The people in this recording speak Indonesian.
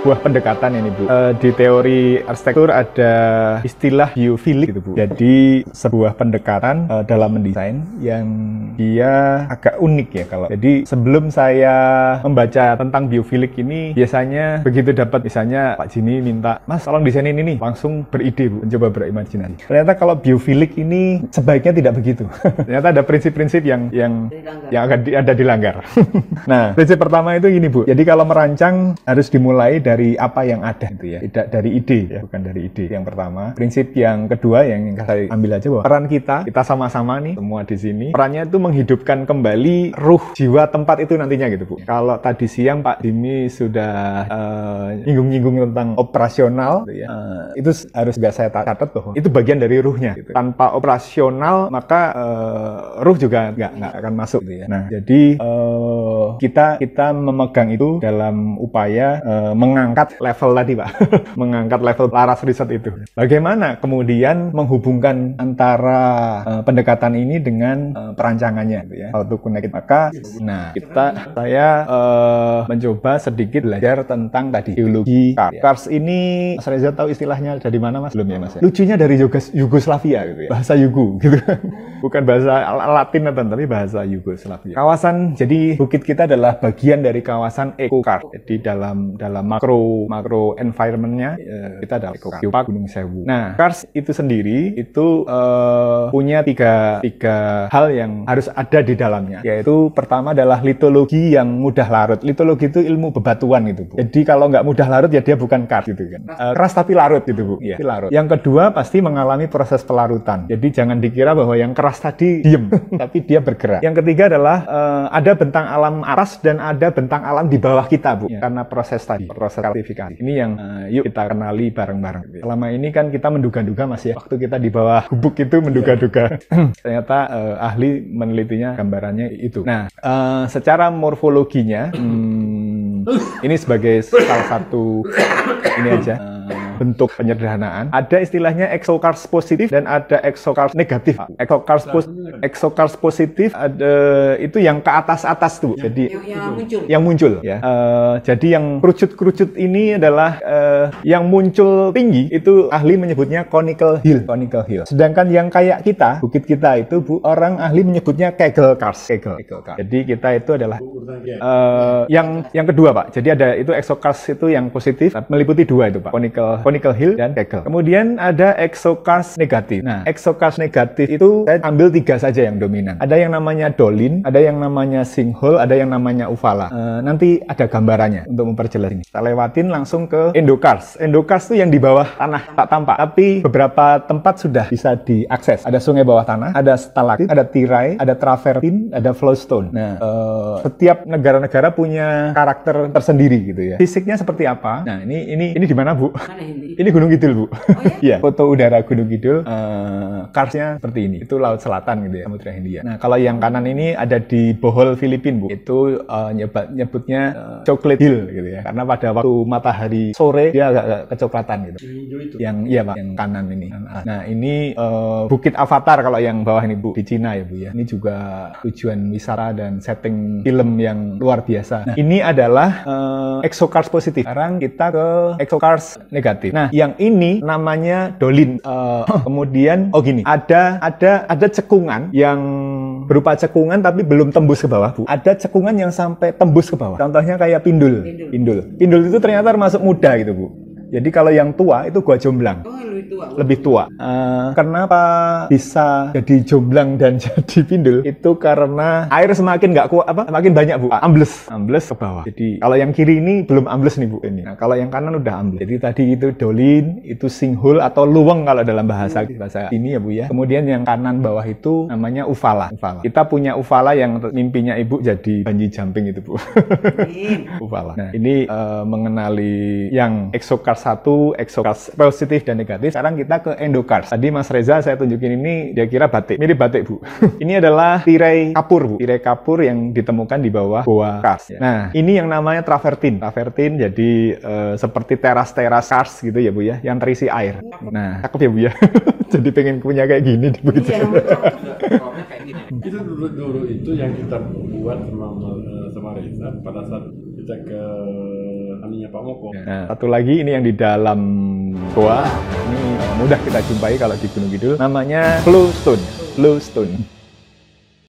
sebuah pendekatan ini Bu. Di teori arsitektur ada istilah biofilik gitu Bu. Jadi sebuah pendekatan dalam mendesain yang dia agak unik ya kalau. Jadi sebelum saya membaca tentang biofilik ini, biasanya begitu dapat misalnya Pak Jimmy minta, Mas tolong desainin ini, langsung beride Bu, mencoba berimajinasi. Ternyata kalau biofilik ini sebaiknya tidak begitu. Ternyata ada prinsip-prinsip yang akan ada dilanggar. Nah, prinsip pertama itu gini Bu. Jadi kalau merancang harus dimulai dari apa yang ada gitu ya, tidak dari ide ya, bukan dari ide. Yang pertama. Prinsip yang kedua yang saya ambil aja bahwa peran kita sama-sama nih semua di sini, perannya itu menghidupkan kembali ruh jiwa tempat itu nantinya gitu Bu. Kalau tadi siang Pak Jimmy sudah nyinggung-nyinggung tentang operasional gitu ya, itu harus nggak saya catat bahwa itu bagian dari ruhnya gitu. Tanpa operasional maka ruh juga nggak akan masuk gitu ya. Nah, jadi kita memegang itu dalam upaya mengangkat level tadi Pak. Mengangkat level laras riset itu. Bagaimana kemudian menghubungkan antara pendekatan ini dengan perancangannya gitu ya. How to connect it. Maka saya mencoba sedikit belajar tentang tadi geologi Kars. Kars ini Mas Reza tahu istilahnya dari mana Mas? Belum ya Mas? Lucunya dari Yugoslavia gitu ya. Bahasa Yugo gitu. Bukan bahasa Latin tapi bahasa Yugoslavia. Kawasan, jadi bukit kita adalah bagian dari kawasan Eco-Kars. Jadi dalam makro environment-nya kita ada Eco-Kars, Geopark Gunung Sewu. Nah, Kars itu sendiri itu punya tiga hal yang harus ada di dalamnya. Yaitu pertama adalah litologi yang mudah larut. Litologi itu ilmu bebatuan gitu Bu. Jadi kalau nggak mudah larut ya dia bukan Kars gitu kan. Keras tapi larut gitu Bu. Iya, larut. Yang kedua pasti mengalami proses pelarutan. Jadi jangan dikira bahwa yang keras tadi diem, tapi dia bergerak. Yang ketiga adalah ada bentang alam atas dan ada bentang alam di bawah kita Bu. Karena proses stratifikasi. Ini yang yuk kita kenali bareng-bareng. Selama ini kan kita menduga-duga Mas ya. Waktu kita di bawah gubuk itu menduga-duga. Ternyata ahli menelitinya gambarannya itu. Nah, secara morfologinya ini sebagai salah satu ini aja bentuk penyederhanaan. Ada istilahnya exokars positif dan ada exokars negatif. Exokars positif ada itu yang ke atas tuh. Jadi yang muncul ya. Jadi yang kerucut-kerucut ini adalah yang muncul tinggi itu ahli menyebutnya conical hill. Sedangkan yang kayak kita, bukit kita itu orang ahli menyebutnya Kegel Kars. Jadi kita itu adalah yang kedua Pak. Jadi ada itu exokars itu yang positif meliputi dua itu Pak. Conical hill dan Kegel. Kemudian ada exokars negatif. Nah, exokars negatif itu saya ambil tiga saja yang dominan. Ada yang namanya dolin, ada yang namanya sinkhole, ada yang namanya uvala. Nanti ada gambarannya untuk memperjelas ini. Kita lewatin langsung ke endokars. Endokars itu yang di bawah tanah tak tampak, tapi beberapa tempat sudah bisa diakses. Ada sungai bawah tanah, ada stalaktit, ada tirai, ada travertin, ada flowstone. Nah, setiap negara-negara punya karakter tersendiri gitu ya. Fisiknya seperti apa? Nah, ini di mana Bu? Ini Gunung Kidul Bu. Iya, foto udara Gunung Kidul. Karsnya seperti ini. Itu Laut Selatan gitu ya, Samudra Hindia. Nah, kalau yang kanan ini ada di Bohol, Filipina Bu. Itu nyebutnya Chocolate Hill gitu ya. Karena pada waktu matahari sore dia agak kecoklatan gitu. Yang iya Pak, yang kanan ini. Nah, ini Bukit Avatar kalau yang bawah ini Bu, di Cina ya Bu ya. Ini juga tujuan wisata dan setting film yang luar biasa. Nah, ini adalah exokars positif. Sekarang kita ke exokars negatif. Nah, yang ini namanya dolin. Kemudian gini, ada cekungan yang berupa cekungan tapi belum tembus ke bawah Bu. Ada cekungan yang sampai tembus ke bawah. Contohnya kayak Pindul. Pindul itu ternyata termasuk muda gitu Bu. Jadi kalau yang tua itu Gua Jomblang. Lebih tua. Kenapa bisa jadi jomblang dan jadi pindul? Itu karena air semakin nggak kuat semakin banyak Bu. Ambles ke bawah. Jadi kalau yang kiri ini belum ambles nih Bu ini. Nah, kalau yang kanan udah ambles. Jadi tadi itu dolin, itu sinkhole atau luweng kalau dalam bahasa ini ya Bu ya. Kemudian yang kanan bawah itu namanya uvala. Kita punya uvala yang mimpinya Ibu jadi bungee jumping itu Bu. Uvala. Nah, ini mengenali yang exokars 1, exokars positif dan negatif. Sekarang kita ke endokars. Tadi Mas Reza saya tunjukin ini dia kira batik. Mirip batik Bu. Ini adalah tirai kapur Bu. Tirai kapur yang ditemukan di bawah Goa Kars. Nah, ini yang namanya travertin. Travertin jadi seperti teras-teras Kars gitu ya Bu ya, yang terisi air. Nah, cakep ya Bu ya. Jadi pengen punya kayak gini di begitu. Itu dulu itu yang kita buat sama Reza pada saat kita ke aninya Pak Moko. Nah, satu lagi ini yang di dalam goa, ini mudah kita jumpai kalau di Gunung Kidul, namanya Blue Stone.